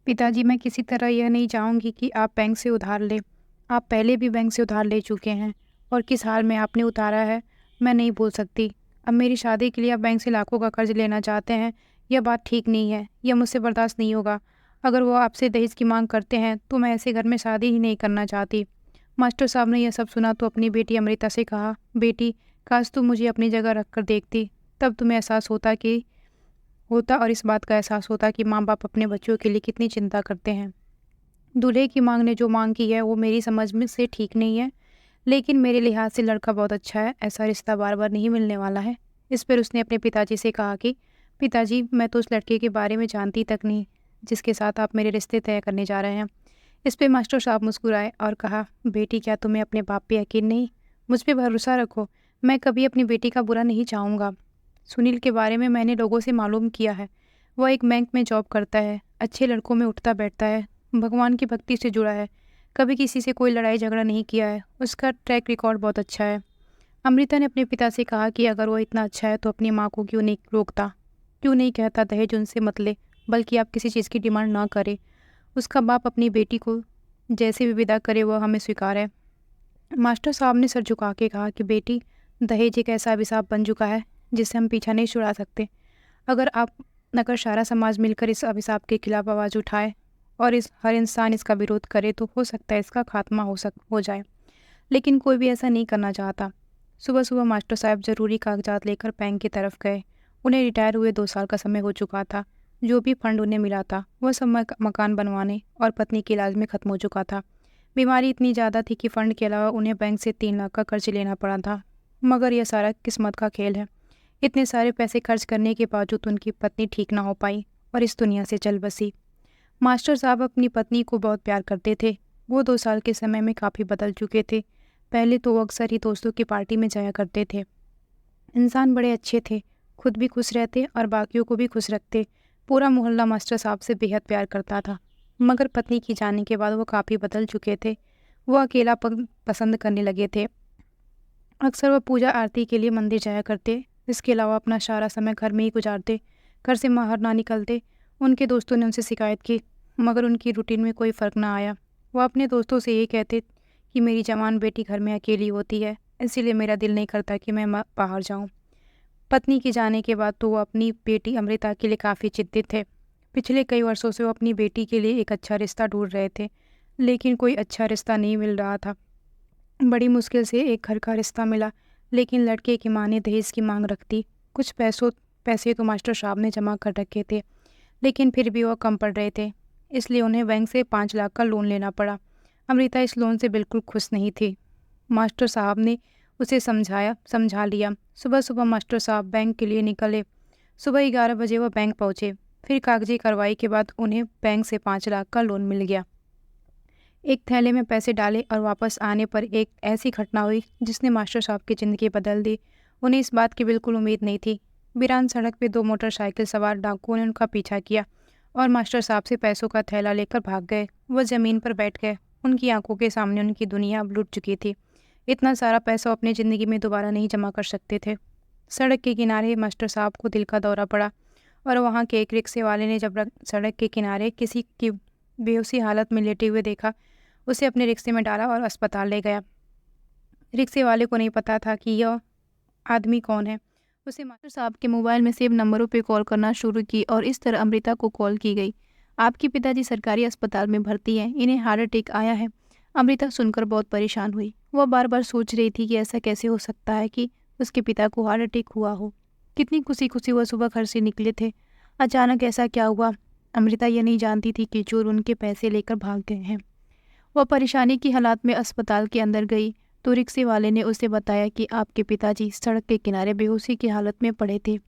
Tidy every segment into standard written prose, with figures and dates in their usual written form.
पिताजी, मैं किसी तरह यह नहीं चाहूँगी कि आप बैंक से उधार लें। आप पहले भी बैंक से उधार ले चुके हैं और किस हाल में आपने उतारा है, मैं नहीं भूल सकती। अब मेरी शादी के लिए आप बैंक से लाखों का कर्ज लेना चाहते हैं, यह बात ठीक नहीं है। यह मुझसे बर्दाश्त नहीं होगा। अगर वो आपसे दहेज की माँग करते हैं, तो मैं ऐसे घर में शादी ही नहीं करना चाहती। मास्टर साहब ने यह सब सुना तो अपनी बेटी अमृता से कहा, बेटी, काश तुम मुझे अपनी जगह रख कर देखती। तब तुम्हें एहसास होता और इस बात का एहसास होता कि माँ-बाप अपने बच्चों के लिए कितनी चिंता करते हैं। दूल्हे की माँग ने जो माँग की है वो मेरी समझ में से ठीक नहीं है, लेकिन मेरे लिहाज से लड़का बहुत अच्छा है, ऐसा रिश्ता बार-बार नहीं मिलने वाला है। इस पर उसने अपने पिताजी से कहा कि पिताजी, मैं तो उस लड़के के बारे में जानती तक नहीं, जिसके साथ आप मेरे रिश्ते तय करने जा रहे हैं। इस पे मास्टर साहब मुस्कुराए और कहा, बेटी, क्या तुम्हें अपने बाप पे यकीन नहीं? मुझ पे भरोसा रखो, मैं कभी अपनी बेटी का बुरा नहीं चाहूँगा। सुनील के बारे में मैंने लोगों से मालूम किया है। वह एक बैंक में जॉब करता है, अच्छे लड़कों में उठता बैठता है, भगवान की भक्ति से जुड़ा है, कभी किसी से कोई लड़ाई झगड़ा नहीं किया है, उसका ट्रैक रिकॉर्ड बहुत अच्छा है। अमृता ने अपने पिता से कहा कि अगर वो इतना अच्छा है तो अपनी माँ को क्यों नहीं रोकता, क्यों नहीं कहता दहेज उनसे मत ले, बल्कि आप किसी चीज़ की डिमांड ना करें। उसका बाप अपनी बेटी को जैसे भी विदा करे वह हमें स्वीकार है। मास्टर साहब ने सर झुका के कहा कि बेटी, दहेज एक ऐसा अभिशाप बन चुका है जिससे हम पीछा नहीं छुड़ा सकते। अगर सारा समाज मिलकर इस अभिशाप के खिलाफ आवाज़ उठाए और हर इंसान इसका विरोध करे तो हो सकता है इसका खात्मा हो जाए। लेकिन कोई भी ऐसा नहीं करना चाहता। सुबह सुबह मास्टर साहब ज़रूरी कागजात लेकर बैंक की तरफ गए। उन्हें रिटायर हुए 2 साल का समय हो चुका था। जो भी फंड उन्हें मिला था वह सब मकान बनवाने और पत्नी के इलाज में ख़त्म हो चुका था। बीमारी इतनी ज़्यादा थी कि फ़ंड के अलावा उन्हें बैंक से 3 लाख का कर्ज लेना पड़ा था। मगर यह सारा किस्मत का खेल है। इतने सारे पैसे खर्च करने के बावजूद उनकी पत्नी ठीक ना हो पाई और इस दुनिया से चल बसी। मास्टर साहब अपनी पत्नी को बहुत प्यार करते थे। वो 2 साल के समय में काफ़ी बदल चुके थे। पहले तो वो अक्सर ही दोस्तों की पार्टी में जाया करते थे। इंसान बड़े अच्छे थे, खुद भी खुश रहते और बाकियों को भी खुश रखते। पूरा मोहल्ला मास्टर साहब से बेहद प्यार करता था। मगर पत्नी की जाने के बाद वो काफ़ी बदल चुके थे। वो अकेलापन पसंद करने लगे थे। अक्सर वह पूजा आरती के लिए मंदिर जाया करते। इसके अलावा अपना सारा समय घर में ही गुजारते, घर से बाहर ना निकलते। उनके दोस्तों ने उनसे शिकायत की, मगर उनकी रूटीन में कोई फ़र्क ना आया। वह अपने दोस्तों से ये कहते कि मेरी जवान बेटी घर में अकेली होती है, इसीलिए मेरा दिल नहीं करता कि मैं बाहर जाऊं। पत्नी के जाने के बाद तो वो अपनी बेटी अमृता के लिए काफ़ी चिंतित थे। पिछले कई वर्षों से वो अपनी बेटी के लिए एक अच्छा रिश्ता ढूंढ रहे थे, लेकिन कोई अच्छा रिश्ता नहीं मिल रहा था। बड़ी मुश्किल से एक घर का रिश्ता मिला, लेकिन लड़के की माँ ने दहेज की मांग रख दी। कुछ पैसे तो मास्टर साहब ने जमा कर रखे थे, लेकिन फिर भी वो कम पड़ रहे थे, इसलिए उन्हें बैंक से 5 लाख का लोन लेना पड़ा। अमृता इस लोन से बिल्कुल खुश नहीं थी। मास्टर साहब ने उसे समझा लिया। सुबह सुबह मास्टर साहब बैंक के लिए निकले। सुबह 11 बजे वह बैंक पहुँचे। फिर कागजी कार्रवाई के बाद उन्हें बैंक से 5 लाख का लोन मिल गया। एक थैले में पैसे डाले और वापस आने पर एक ऐसी घटना हुई जिसने मास्टर साहब की ज़िंदगी बदल दी। उन्हें इस बात की बिल्कुल उम्मीद नहीं थी। वीरान सड़क पे 2 मोटरसाइकिल सवार डाकुओं ने उनका पीछा किया और मास्टर साहब से पैसों का थैला लेकर भाग गए। वह ज़मीन पर बैठ गए। उनकी आंखों के सामने उनकी दुनिया अब लुट चुकी थी। इतना सारा पैसा अपनी ज़िंदगी में दोबारा नहीं जमा कर सकते थे। सड़क के किनारे मास्टर साहब को दिल का दौरा पड़ा और वहाँ के एक रिक्शे वाले ने जब सड़क के किनारे किसी की बेहोशी हालत में लेटे हुए देखा, उसे अपने रिक्शे में डाला और अस्पताल ले गया। रिक्शे वाले को नहीं पता था कि यह आदमी कौन है। उसे मास्टर साहब के मोबाइल में सेव नंबरों पर कॉल करना शुरू की और इस तरह अमृता को कॉल की गई। आपके पिताजी सरकारी अस्पताल में भर्ती हैं, इन्हें हार्ट अटैक आया है। अमृता सुनकर बहुत परेशान हुई। वह बार बार सोच रही थी कि ऐसा कैसे हो सकता है कि उसके पिता को हार्ट अटैक हुआ हो। कितनी खुशी खुशी वह सुबह घर से निकले थे, अचानक ऐसा क्या हुआ? अमृता यह नहीं जानती थी कि चोर उनके पैसे लेकर भाग गए हैं। वह परेशानी की हालात में अस्पताल के अंदर गई तो रिक्शे वाले ने उसे बताया कि आपके पिताजी सड़क के किनारे बेहोशी की हालत में पड़े थे।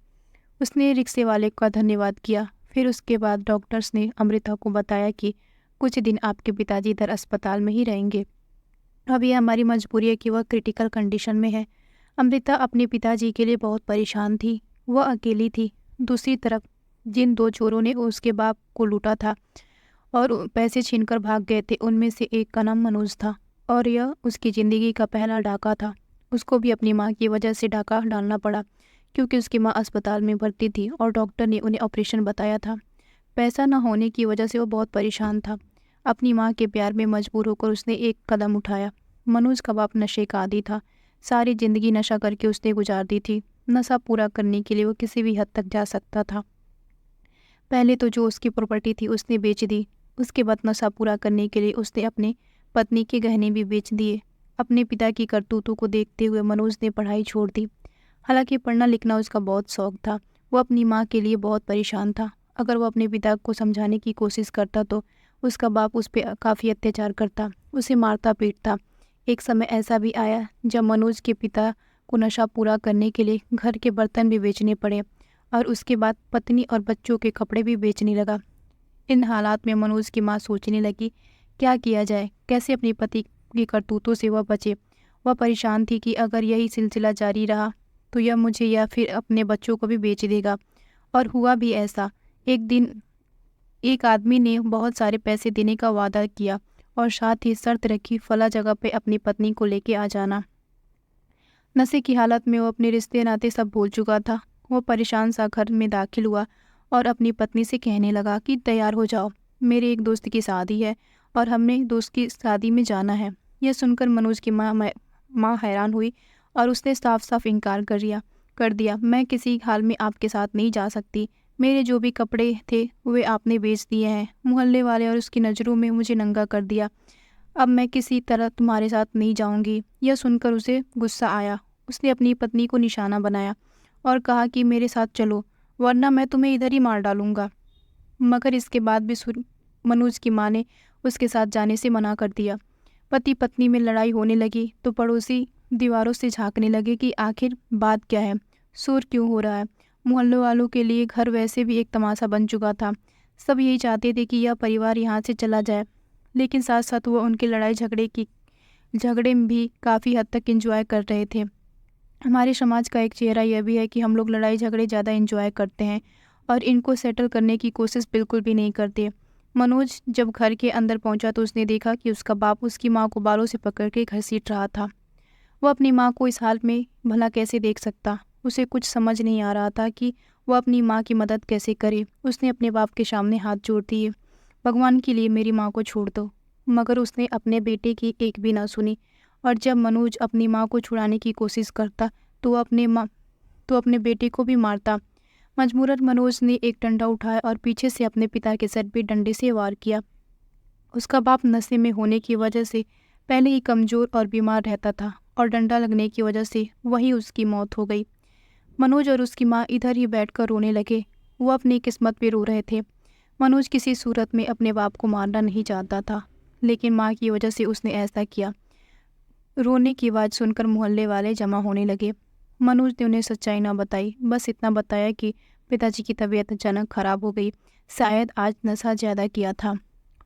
उसने रिक्शे वाले का धन्यवाद किया। फिर उसके बाद डॉक्टर्स ने अमृता को बताया कि कुछ दिन आपके पिताजी इधर अस्पताल में ही रहेंगे। अब यह हमारी मजबूरी है कि वह क्रिटिकल कंडीशन में है। अमृता अपने पिताजी के लिए बहुत परेशान थी। वह अकेली थी। दूसरी तरफ जिन 2 चोरों ने उसके बाप को लूटा था और पैसे छीनकर भाग गए थे, उनमें से एक का नाम मनोज था और यह उसकी ज़िंदगी का पहला डाका था। उसको भी अपनी माँ की वजह से डाका डालना पड़ा, क्योंकि उसकी माँ अस्पताल में भर्ती थी और डॉक्टर ने उन्हें ऑपरेशन बताया था। पैसा न होने की वजह से वो बहुत परेशान था। अपनी माँ के प्यार में मजबूर होकर उसने एक कदम उठाया। मनोज का बाप नशे का आदी था। सारी ज़िंदगी नशा करके उसने गुजार दी थी। नशा पूरा करने के लिए वो किसी भी हद तक जा सकता था। पहले तो जो उसकी प्रॉपर्टी थी उसने बेच दी। उसके बाद नशा पूरा करने के लिए उसने अपने पत्नी के गहने भी बेच दिए। अपने पिता की करतूतों को देखते हुए मनोज ने पढ़ाई छोड़ दी। हालांकि पढ़ना लिखना उसका बहुत शौक था। वो अपनी माँ के लिए बहुत परेशान था। अगर वो अपने पिता को समझाने की कोशिश करता तो उसका बाप उस पर काफ़ी अत्याचार करता, उसे मारता पीटता। एक समय ऐसा भी आया जब मनोज के पिता को नशा पूरा करने के लिए घर के बर्तन भी बेचने पड़े और उसके बाद पत्नी और बच्चों के कपड़े भी बेचने लगा। इन हालात में मनोज की माँ सोचने लगी, क्या किया जाए, कैसे अपने पति की करतूतों से वह बचे। वह परेशान थी कि अगर यही सिलसिला जारी रहा तो यह मुझे या फिर अपने बच्चों को भी बेच देगा। और हुआ भी ऐसा। एक दिन एक आदमी ने बहुत सारे पैसे देने का वादा किया और साथ ही शर्त रखी, फला जगह पे अपनी पत्नी को लेके आ जाना। नशे की हालत में वो अपने रिश्ते नाते सब भूल चुका था। वो परेशान सा घर में दाखिल हुआ और अपनी पत्नी से कहने लगा कि तैयार हो जाओ, मेरे एक दोस्त की शादी है और हमने दोस्त की शादी में जाना है। यह सुनकर मनोज की माँ हैरान हुई और उसने साफ साफ इनकार कर दिया। मैं किसी हाल में आपके साथ नहीं जा सकती। मेरे जो भी कपड़े थे वे आपने बेच दिए हैं। मोहल्ले वाले और उसकी नज़रों में मुझे नंगा कर दिया। अब मैं किसी तरह तुम्हारे साथ नहीं जाऊंगी। यह सुनकर उसे गुस्सा आया। उसने अपनी पत्नी को निशाना बनाया और कहा कि मेरे साथ चलो वरना मैं तुम्हें इधर ही मार डालूंगा। मगर इसके बाद भी मनोज की माँ ने उसके साथ जाने से मना कर दिया। पति पत्नी में लड़ाई होने लगी तो पड़ोसी दीवारों से झांकने लगे कि आखिर बात क्या है, शोर क्यों हो रहा है। मोहल्ले वालों के लिए घर वैसे भी एक तमाशा बन चुका था। सब यही चाहते थे कि यह परिवार यहाँ से चला जाए, लेकिन साथ साथ वो उनके लड़ाई झगड़े में भी काफ़ी हद तक एंजॉय कर रहे थे। हमारे समाज का एक चेहरा यह भी है कि हम लोग लड़ाई झगड़े ज़्यादा एंजॉय करते हैं और इनको सेटल करने की कोशिश बिल्कुल भी नहीं करते। मनोज जब घर के अंदर पहुंचा तो उसने देखा कि उसका बाप उसकी माँ को बालों से पकड़ के घसीट रहा था। वह अपनी माँ को इस हाल में भला कैसे देख सकता। उसे कुछ समझ नहीं आ रहा था कि वह अपनी माँ की मदद कैसे करे। उसने अपने बाप के सामने हाथ जोड़ दिए, भगवान के लिए मेरी माँ को छोड़ दो। मगर उसने अपने बेटे की एक भी ना सुनी और जब मनोज अपनी माँ को छुड़ाने की कोशिश करता तो अपने बेटे को भी मारता। मजबूरन मनोज ने एक डंडा उठाया और पीछे से अपने पिता के सर पे डंडे से वार किया। उसका बाप नशे में होने की वजह से पहले ही कमज़ोर और बीमार रहता था और डंडा लगने की वजह से वहीं उसकी मौत हो गई। मनोज और उसकी माँ इधर ही बैठकर रोने लगे। वो अपनी किस्मत पे रो रहे थे। मनोज किसी सूरत में अपने बाप को मारना नहीं चाहता था, लेकिन माँ की वजह से उसने ऐसा किया। रोने की आवाज़ सुनकर मोहल्ले वाले जमा होने लगे। मनोज ने उन्हें सच्चाई ना बताई, बस इतना बताया कि पिताजी की तबीयत अचानक खराब हो गई, शायद आज नशा ज़्यादा किया था।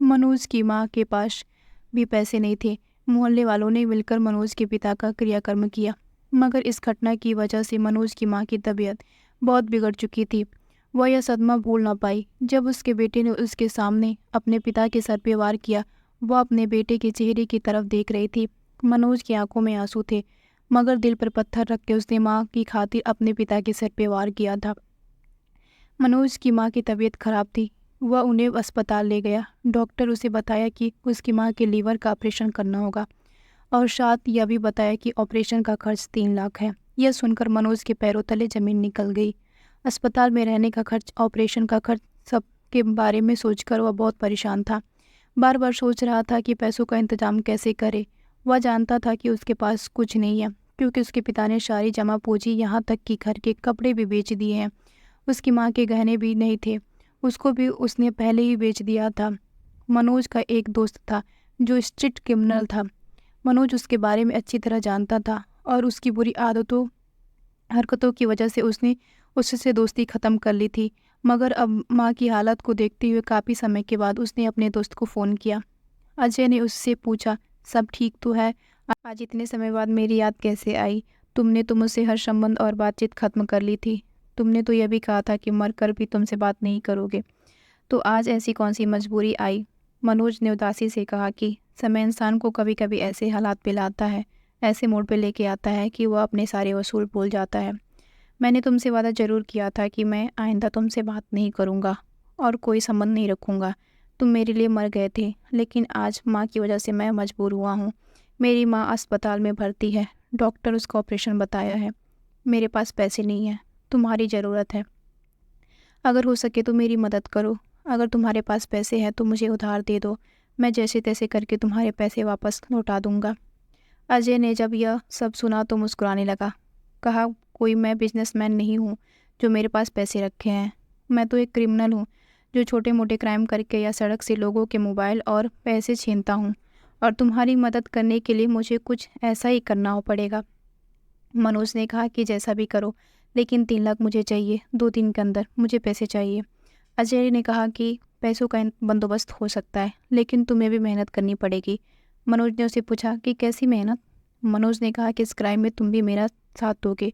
मनोज की माँ के पास भी पैसे नहीं थे। मोहल्ले वालों ने मिलकर मनोज के पिता का क्रियाकर्म किया, मगर इस घटना की वजह से मनोज की माँ की तबीयत बहुत बिगड़ चुकी थी। वह यह सदमा भूल ना पाई। जब उसके बेटे ने उसके सामने अपने पिता के सर पे वार किया, वह अपने बेटे के चेहरे की तरफ देख रही थी। मनोज की आंखों में आंसू थे, मगर दिल पर पत्थर रख के उसने माँ की खातिर अपने पिता के सर पे वार किया था। मनोज की माँ की तबीयत खराब थी। वह उन्हें अस्पताल ले गया। डॉक्टर उसे बताया कि उसकी माँ के लीवर का ऑपरेशन करना होगा और साथ यह भी बताया कि ऑपरेशन का खर्च 3 लाख है। यह सुनकर मनोज के पैरों तले ज़मीन निकल गई। अस्पताल में रहने का खर्च, ऑपरेशन का खर्च, सब के बारे में सोचकर वह बहुत परेशान था। बार बार सोच रहा था कि पैसों का इंतजाम कैसे करे। वह जानता था कि उसके पास कुछ नहीं है, क्योंकि उसके पिता ने सारी जमा पूंजी, यहाँ तक कि घर के कपड़े भी बेच दिए हैं। उसकी माँ के गहने भी नहीं थे, उसको भी उसने पहले ही बेच दिया था। मनोज का एक दोस्त था जो स्ट्रीट क्रिमिनल था। मनोज उसके बारे में अच्छी तरह जानता था और उसकी बुरी हरकतों की वजह से उसने उससे दोस्ती ख़त्म कर ली थी। मगर अब माँ की हालत को देखते हुए काफ़ी समय के बाद उसने अपने दोस्त को फ़ोन किया। अजय ने उससे पूछा, सब ठीक तो है? आज इतने समय बाद मेरी याद कैसे आई? तुमने तो मुझसे हर संबंध और बातचीत ख़त्म कर ली थी। तुमने तो यह भी कहा था कि मर कर भी तुमसे बात नहीं करोगे, तो आज ऐसी कौन सी मजबूरी आई? मनोज ने उदासी से कहा कि समय इंसान को कभी कभी ऐसे हालात पे लाता है, ऐसे मोड़ पे लेके आता है कि वह अपने सारे वसूल भूल जाता है। मैंने तुमसे वादा ज़रूर किया था कि मैं आइंदा तुमसे बात नहीं करूँगा और कोई संबंध नहीं रखूँगा। तुम मेरे लिए मर गए थे, लेकिन आज माँ की वजह से मैं मजबूर हुआ हूँ। मेरी माँ अस्पताल में भर्ती है, डॉक्टर उसका ऑपरेशन बताया है। मेरे पास पैसे नहीं हैं, तुम्हारी ज़रूरत है। अगर हो सके तो मेरी मदद करो। अगर तुम्हारे पास पैसे हैं तो मुझे उधार दे दो, मैं जैसे तैसे करके तुम्हारे पैसे वापस लौटा दूँगा। अजय ने जब यह सब सुना तो मुस्कुराने लगा। कहा, कोई मैं बिजनेसमैन नहीं हूँ जो मेरे पास पैसे रखे हैं। मैं तो एक क्रिमिनल हूँ जो छोटे मोटे क्राइम करके या सड़क से लोगों के मोबाइल और पैसे छीनता हूँ, और तुम्हारी मदद करने के लिए मुझे कुछ ऐसा ही करना हो पड़ेगा। मनोज ने कहा कि जैसा भी करो, लेकिन 3 लाख मुझे चाहिए, 2 दिन के अंदर मुझे पैसे चाहिए। अजय ने कहा कि पैसों का बंदोबस्त हो सकता है, लेकिन तुम्हें भी मेहनत करनी पड़ेगी। मनोज ने उसे पूछा कि कैसी मेहनत? मनोज ने कहा कि इस क्राइम में तुम भी मेरा साथ दोगे।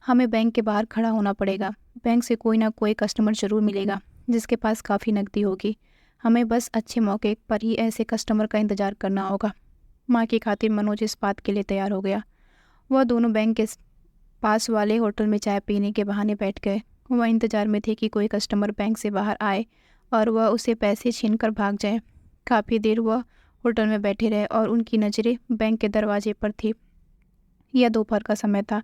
हमें बैंक के बाहर खड़ा होना पड़ेगा। बैंक से कोई ना कोई कस्टमर ज़रूर मिलेगा जिसके पास काफ़ी नकदी होगी। हमें बस अच्छे मौके पर ही ऐसे कस्टमर का इंतज़ार करना होगा। माँ की खातिर मनोज इस बात के लिए तैयार हो गया। वह दोनों बैंक के पास वाले होटल में चाय पीने के बहाने बैठ गए। वह इंतज़ार में थे कि कोई कस्टमर बैंक से बाहर आए और वह उसे पैसे छीनकर भाग जाए। काफ़ी देर वह होटल में बैठे रहे और उनकी नज़रें बैंक के दरवाजे पर थी। यह दोपहर का समय था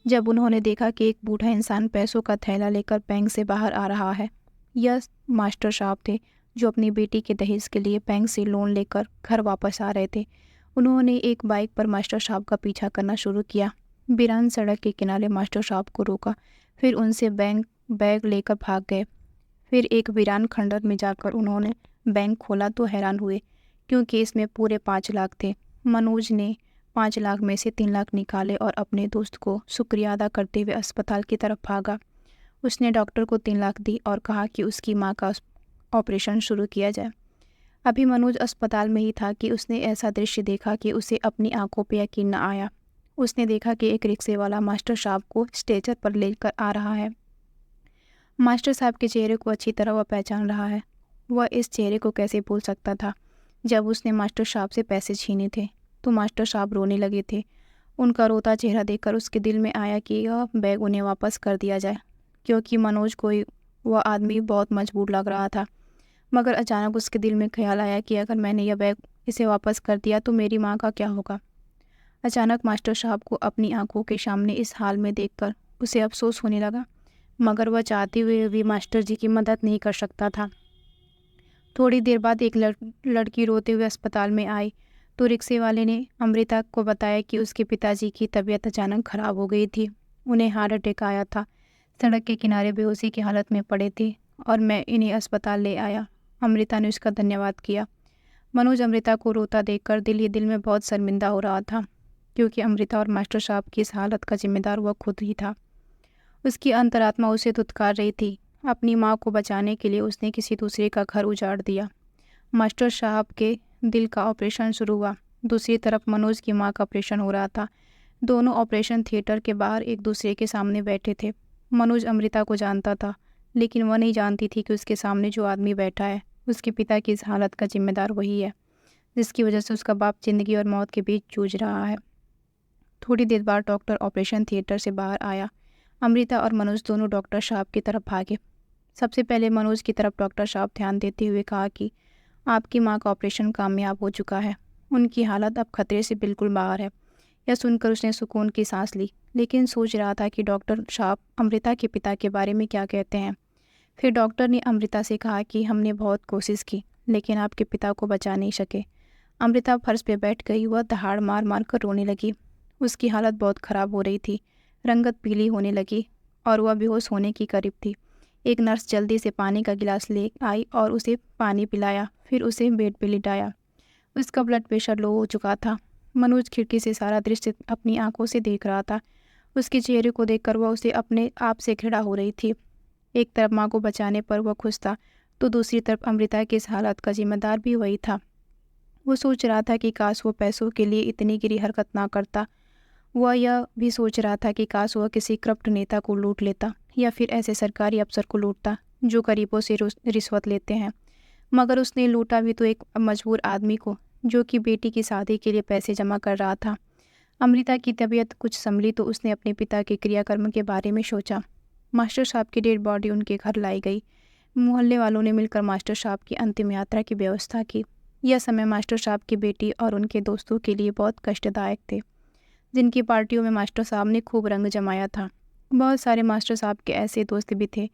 जब उन्होंने देखा कि एक बूढ़ा इंसान पैसों का थैला लेकर बैंक से बाहर आ रहा है। यह मास्टर साहब थे जो अपनी बेटी के दहेज के लिए बैंक से लोन लेकर घर वापस आ रहे थे। उन्होंने एक बाइक पर मास्टर साहब का पीछा करना शुरू किया। वीरान सड़क के किनारे मास्टर साहब को रोका, फिर उनसे बैग लेकर भाग गए। फिर एक वीरान खंडर में जाकर उन्होंने बैंक खोला तो हैरान हुए, क्योंकि इसमें पूरे 5 लाख थे। मनोज ने 5 लाख में से 3 लाख निकाले और अपने दोस्त को शुक्रिया अदा करते हुए अस्पताल की तरफ भागा। उसने डॉक्टर को 3 लाख दी और कहा कि उसकी माँ का ऑपरेशन शुरू किया जाए। अभी मनोज अस्पताल में ही था कि उसने ऐसा दृश्य देखा कि उसे अपनी आंखों पर यकीन न आया। उसने देखा कि एक रिक्शे वाला मास्टर साहब को स्ट्रेचर पर लेकर आ रहा है। मास्टर साहब के चेहरे को अच्छी तरह वह पहचान रहा है। वह इस चेहरे को कैसे भूल सकता था? जब उसने मास्टर साहब से पैसे छीने थे तो मास्टर साहब रोने लगे थे। उनका रोता चेहरा देखकर उसके दिल में आया कि यह बैग उन्हें वापस कर दिया जाए, क्योंकि मनोज को वह आदमी बहुत मजबूर लग रहा था। मगर अचानक उसके दिल में ख्याल आया कि अगर मैंने यह बैग इसे वापस कर दिया तो मेरी माँ का क्या होगा। अचानक मास्टर साहब को अपनी आंखों के सामने इस हाल में देखकर उसे अफसोस होने लगा, मगर वह चाहते हुए भी मास्टर जी की मदद नहीं कर सकता था। थोड़ी देर बाद एक लड़की रोते हुए अस्पताल में आई तो रिक्शे वाले ने अमृता को बताया कि उसके पिताजी की तबीयत अचानक खराब हो गई थी। उन्हें हार्ट अटैक आया था, सड़क के किनारे बेहोशी की हालत में पड़े थे और मैं इन्हें अस्पताल ले आया। अमृता ने उसका धन्यवाद किया। मनोज अमृता को रोता देखकर दिल ही दिल में बहुत शर्मिंदा हो रहा था, क्योंकि अमृता और मास्टर साहब की इस हालत का जिम्मेदार वह खुद ही था। उसकी अंतरात्मा उसे धुतकार रही थी। अपनी माँ को बचाने के लिए उसने किसी दूसरे का घर उजाड़ दिया। मास्टर साहब के दिल का ऑपरेशन शुरू हुआ। दूसरी तरफ मनोज की माँ का ऑपरेशन हो रहा था। दोनों ऑपरेशन थिएटर के बाहर एक दूसरे के सामने बैठे थे। मनोज अमृता को जानता था, लेकिन वह नहीं जानती थी कि उसके सामने जो आदमी बैठा है उसके पिता की इस हालत का जिम्मेदार वही है, जिसकी वजह से उसका बाप जिंदगी और मौत के बीच जूझ रहा है। थोड़ी देर बाद डॉक्टर ऑपरेशन थिएटर से बाहर आया। अमृता और मनोज दोनों डॉक्टर साहब की तरफ भागे। सबसे पहले मनोज की तरफ डॉक्टर साहब ध्यान देते हुए कहा कि आपकी माँ का ऑपरेशन कामयाब हो चुका है। उनकी हालत अब खतरे से बिल्कुल बाहर है। यह सुनकर उसने सुकून की सांस ली, लेकिन सोच रहा था कि डॉक्टर साहब अमृता के पिता के बारे में क्या कहते हैं। फिर डॉक्टर ने अमृता से कहा कि हमने बहुत कोशिश की, लेकिन आपके पिता को बचा नहीं सके। अमृता फर्श पे बैठ गई। वह दहाड़ मार मार कर रोने लगी। उसकी हालत बहुत ख़राब हो रही थी। रंगत पीली होने लगी और वह बेहोश होने की करीब थी। एक नर्स जल्दी से पानी का गिलास ले आई और उसे पानी पिलाया, फिर उसे बेड पे लिटाया। उसका ब्लड प्रेशर लो हो चुका था। मनोज खिड़की से सारा दृश्य अपनी आंखों से देख रहा था। उसके चेहरे को देखकर वह उसे अपने आप से घृणा हो रही थी। एक तरफ माँ को बचाने पर वह खुश था, तो दूसरी तरफ अमृता की इस हालत का जिम्मेदार भी वही था। वो सोच रहा था कि काश वो पैसों के लिए इतनी गिरी हरकत ना करता। वह यह भी सोच रहा था कि काश वह किसी करप्ट नेता को लूट लेता या फिर ऐसे सरकारी अफसर को लूटता जो गरीबों से रिश्वत लेते हैं। मगर उसने लूटा भी तो एक मजबूर आदमी को, जो कि बेटी की शादी के लिए पैसे जमा कर रहा था। अमृता की तबीयत कुछ संभली तो उसने अपने पिता के क्रियाकर्म के बारे में सोचा। मास्टर साहब की डेड बॉडी उनके घर लाई गई। मोहल्ले वालों ने मिलकर मास्टर साहब की अंतिम यात्रा की व्यवस्था की। यह समय मास्टर साहब की बेटी और उनके दोस्तों के लिए बहुत कष्टदायक थे, जिनकी पार्टियों में मास्टर साहब ने खूब रंग जमाया था। बहुत सारे मास्टर साहब के ऐसे दोस्त भी थे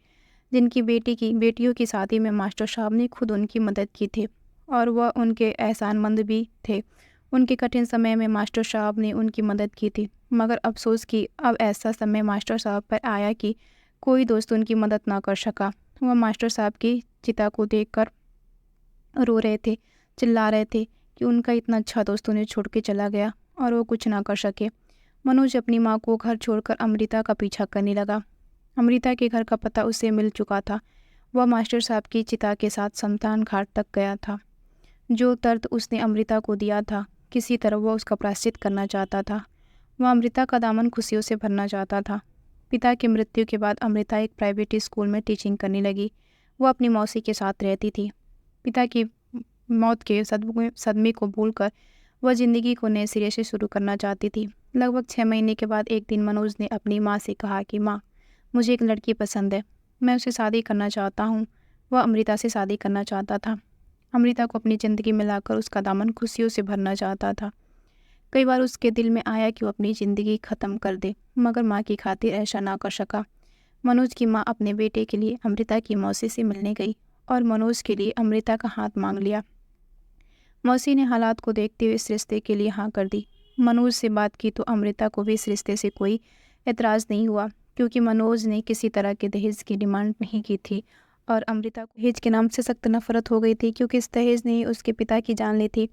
जिनकी बेटियों की शादी में मास्टर साहब ने खुद उनकी मदद की थी और वह उनके एहसानमंद भी थे। उनके कठिन समय में मास्टर साहब ने उनकी मदद की थी, मगर अफसोस कि अब ऐसा समय मास्टर साहब पर आया कि कोई दोस्त उनकी मदद ना कर सका। वह मास्टर साहब की चिता को देखकर रो रहे थे, चिल्ला रहे थे कि उनका इतना अच्छा दोस्त उन्हें छोड़ के चला गया और वो कुछ ना कर सके। मनोज अपनी माँ को घर छोड़कर अमृता का पीछा करने लगा। अमृता के घर का पता उसे मिल चुका था। वह मास्टर साहब की चिता के साथ शमशान घाट तक गया था। जो दर्द उसने अमृता को दिया था, किसी तरह वह उसका प्रायश्चित करना चाहता था। वह अमृता का दामन खुशियों से भरना चाहता था। पिता की मृत्यु के बाद अमृता एक प्राइवेट स्कूल में टीचिंग करने लगी। वह अपनी मौसी के साथ रहती थी। पिता की मौत के सदमे को भूलकर वह ज़िंदगी को नए सिरे से शुरू करना चाहती थी। लगभग 6 महीने के बाद एक दिन मनोज ने अपनी माँ से कहा कि माँ, मुझे एक लड़की पसंद है, मैं उससे शादी करना चाहता हूँ। वह अमृता से शादी करना चाहता था। अमृता को अपनी ज़िंदगी में लाकर उसका दामन खुशियों से भरना चाहता था। कई बार उसके दिल में आया कि वो अपनी ज़िंदगी ख़त्म कर दे, मगर माँ की खातिर ऐसा ना कर सका। मनोज की माँ अपने बेटे के लिए अमृता की मौसी से मिलने गई और मनोज के लिए अमृता का हाथ मांग लिया। मौसी ने हालात को देखते हुए इस रिश्ते के लिए हाँ कर दी। मनोज से बात की तो अमृता को भी इस रिश्ते से कोई एतराज़ नहीं हुआ, क्योंकि मनोज ने किसी तरह के दहेज की डिमांड नहीं की थी और अमृता को दहेज के नाम से सख्त नफरत हो गई थी, क्योंकि इस दहेज ने उसके पिता की जान ली थी।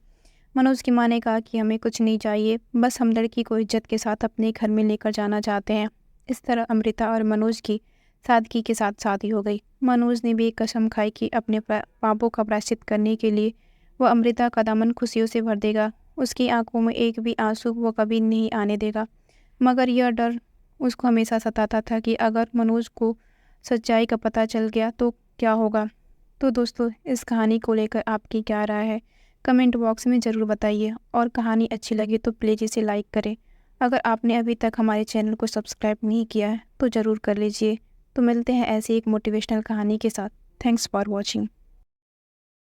मनोज की माँ ने कहा कि हमें कुछ नहीं चाहिए, बस हम लड़की को इज्जत के साथ अपने घर में लेकर जाना चाहते हैं। इस तरह अमृता और मनोज की सादगी के साथ शादी हो गई। मनोज ने भी एक कसम खाई कि अपने पापों का प्रायश्चित करने के लिए वह अमृता का दामन खुशियों से भर देगा। उसकी आंखों में एक भी आंसू वो कभी नहीं आने देगा। मगर यह डर उसको हमेशा सताता था कि अगर मनोज को सच्चाई का पता चल गया तो क्या होगा। तो दोस्तों, इस कहानी को लेकर आपकी क्या राय है, कमेंट बॉक्स में ज़रूर बताइए और कहानी अच्छी लगे तो प्लीज़ इसे लाइक करें। अगर आपने अभी तक हमारे चैनल को सब्सक्राइब नहीं किया है तो ज़रूर कर लीजिए। तो मिलते हैं ऐसी एक मोटिवेशनल कहानी के साथ। Thanks for watching.